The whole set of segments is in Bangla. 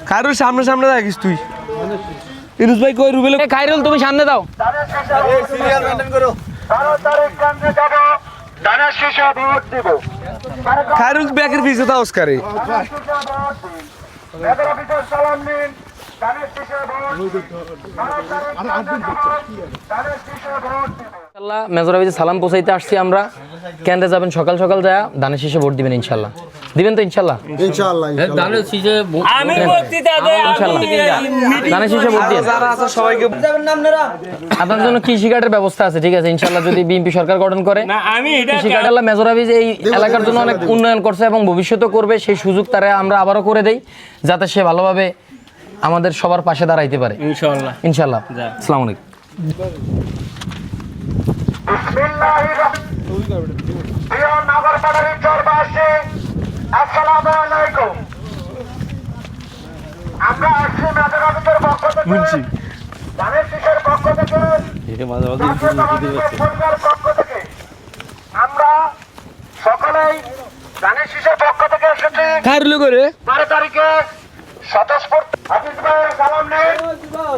খায়রুল সামনে সামনে থাকিস তুই। ইনুস ভাই কই রুবেল? খায়রুল তুমি সামনে দাও। সিরিয়াল মেইনটেইন করো। খায়রুল ব্যাকের পিছে দাও অস্কারে। ইনশাআল্লাহ মেজর অফিসে সালাম পৌঁছাইতে আসছি আমরা। কেন্দ্রে যাবেন সকাল সকাল যায় ধানের শীষে ভোট দিবেন ইনশাআল্লাহ। দিবেন তো ইনশাআল্লাহ? ইনশাআল্লাহ ধানের শীষে আমি বক্তৃতা দেই ইনশাআল্লাহ। ধানের শীষে ভোট দিন। যারা আছে সবাইকে যাবেন না আপনারা। আপনাদের জন্য কৃষি কার্ডের ব্যবস্থা আছে, ঠিক আছে ইনশাআল্লাহ। যদি বিএনপি সরকার গঠন করে না আমি এটা কৃষি কার্ড আল্লাহ মেজর অফিস এই এলাকার জন্য অনেক উন্নয়ন করছে এবং ভবিষ্যতেও করবে, সেই সুযোগ তারা আমরা আবারও করে দেই যাতে সে ভালোভাবে আমাদের সবার পাশে দাঁড়াইতে পারে ইনশাআল্লাহ। ইনশাআল্লাহ। আসসালামু আলাইকুম। আমরা আসছি মেজর অফিসের পক্ষ থেকে, ধানের শীষের পক্ষ থেকে, পক্ষ থেকে আমরা সকলেই ধানের শীষের পক্ষ থেকে এসেছি। খায়রুল করে 12 তারিখে স্বতঃস্ফূর্ত হাফিজ ভাইয়ের সালাম নেই,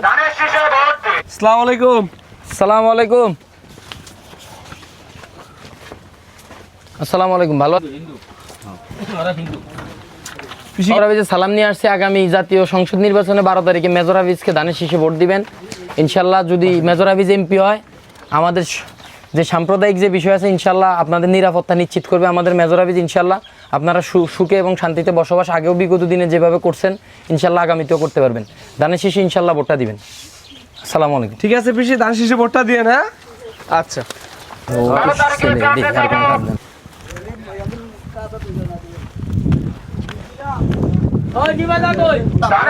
ধানের শীষে ভোট দিন। আসসালামু আলাইকুম। আসসালামু আলাইকুম। আসসালামু আলাইকুম। ভালো মেজর অফিসে সালাম নিয়ে আসছে। আগামী জাতীয় সংসদ নির্বাচনে 12 তারিখে মেজর অফিসকে ধানের শীষে ভোট দিবেন ইনশাল্লাহ। যদি মেজর অফিস এমপি হয় আমাদের যে সাম্প্রদায়িক যে বিষয় আছে ইনশাল্লাহ আপনাদের নিরাপত্তা নিশ্চিত করবে আমাদের মেজর অফিস ইনশাল্লাহ। আপনারা সুখে এবং শান্তিতে বসবাস আগেও বিগত দিনে যেভাবে করছেন ইনশাল্লাহ আগামীতেও করতে পারবেন। ধানের শীষে ইনশাল্লাহ ভোটটা দিবেন। আসসালামু আলাইকুম। ঠিক আছে পিসি, ধানের শীষে ভোটটা দিয়ে না। আচ্ছা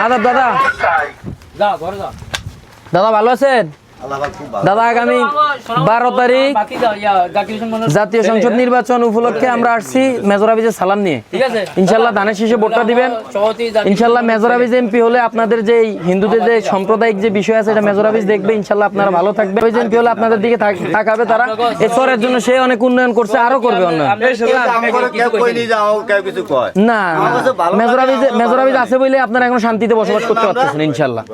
আদাব দাদা। দাদা ভালো আছেন? দাদা আগামী 12 তারিখ জাতীয় সংসদ নির্বাচন উপলক্ষে আমরা আসছি মেজর অফিসে সালাম নিয়ে। ইনশাল্লাহ ধানের শীষে ভোটটা দিবেন ইনশাল্লাহ। মেজর অফিস এমপি হলে আপনাদের যে হিন্দুদের যে সাম্প্রদায়িক যে বিষয় আছে এটা মেজর অফিস দেখবে ইনশাল্লাহ। আপনারা ভালো থাকবে। এমপি হলে আপনাদের দিকে তাকাবে তারা। এই শহরের জন্য সে অনেক উন্নয়ন করছে, আরো করবে উন্নয়ন। না মেজর অফিস আছে বলে আপনারা এখন শান্তিতে বসবাস করতে পারতেছেন ইনশাল্লাহ।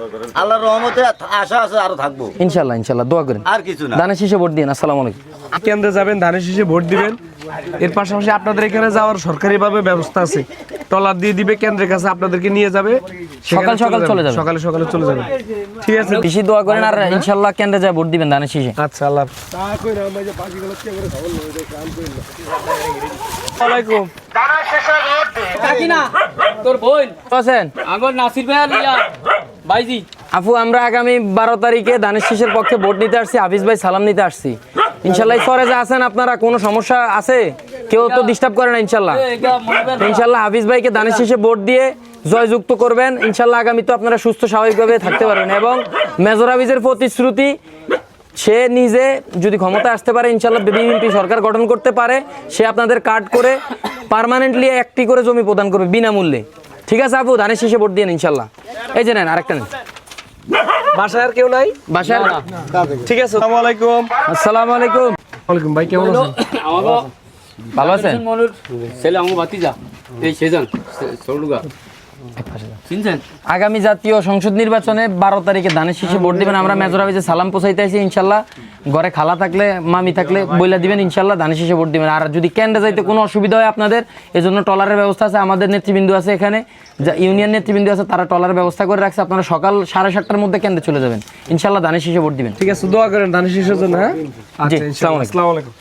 আল্লাহর রহমতে আশা আছে আরো থাকবো ইনশাল্লাহ ইনশাল্লাহ। দোয়া করেন আর কিছু না। ধানের শীষে ভোট দিন। আসসালামু আলাইকুম। কেন্দ্রে যাবেন, ধানের শীষে ভোট দিবেন। এর পাশাপাশি আপনাদের এখানে যাওয়ার সরকারিভাবে ব্যবস্থা আছে, ট্রলার দিয়ে দিবে কেন্দ্রের কাছে, আপনাদেরকে নিয়ে যাবে, সকাল সকাল চলে যাবে। সকালে সকালে চলে যাবে। ঠিক আছে, বেশি দোয়া করেন আর ইনশাল্লাহ কেন্দ্রে যায় ভোট দিবেন ধানের শীষে। আচ্ছা আল্লাহ ওয়ালাইকুম। ধানের শীষে ভোট দিন। কাকিনা তোর বোন আছেন আগর নাসির ভাই আর ইয়া ভাইজি আপু আমরা আগামী 12 তারিখে ধানের শীষের পক্ষে ভোট নিতে আসছি। হাফিজ ভাই সালাম নিতে আসছি ইনশাল্লাহ। সরে যে আছেন আপনারা কোনো সমস্যা আছে? কেউ তো ডিস্টার্ব করে না ইনশাল্লাহ। ইনশাল্লাহ হাফিজ ভাইকে ধানের শীষে ভোট দিয়ে জয়যুক্ত করবেন ইনশাল্লাহ। আগামী তো আপনারা সুস্থ স্বাভাবিকভাবে থাকতে পারবেন এবং মেজর হাফিজের প্রতিশ্রুতি সে নিজে যদি ক্ষমতা আসতে পারে ইনশাল্লাহ, বিএনপি সরকার গঠন করতে পারে, সে আপনাদের কার্ড করে পার্মানেন্টলি একটি করে জমি প্রদান করবে বিনামূল্যে। ঠিক আছে আপু, ধানের শীষে ভোট দিয়ে ইনশাল্লাহ। এই যে নেন আরেকটা নেন। বাসায় আর কেউ নাই? বাসায় ঠিক আছে। আসসালামু আলাইকুম। আসসালামু আলাইকুম। ওয়ালাইকুম ভাই, কেমন আছেন? আমাগো ভালো আছেন? মনুর ছেলে আমগো ভাতিজা এই সেজন সরলুগা চিনছেন। আগামী জাতীয় সংসদ নির্বাচনে 12 তারিখে ধানের শীষে ভোট দিবেন। আমরা মেজর অফিসে সালাম পৌঁছাইতে আছি ইনশাল্লাহ। ঘরে খালা থাকলে মামি থাকলে বইলা দিবেন ইনশাল্লাহ, ধানের শীষে ভোট দিবেন। আর যদি কেন্দ্রে যাইতে কোনো অসুবিধা হয় আপনাদের, এজন্য ট্রলারের ব্যবস্থা আছে। আমাদের নেতৃবৃন্দ আছে এখানে, যা ইউনিয়ন নেতৃবৃন্দ আছে, তারা ট্রলারের ব্যবস্থা করে রাখছে। আপনারা সকাল 7:30টার মধ্যে কেন্দ্রে চলে যাবেন ইনশাল্লাহ, ধানের শীষে ভোট দিবেন। ঠিক আছে, দোয়া করেন ধানের শীষের জন্য। হ্যাঁ, জি, আচ্ছা, আসসালামু আলাইকুম। আসসালামু আলাইকুম।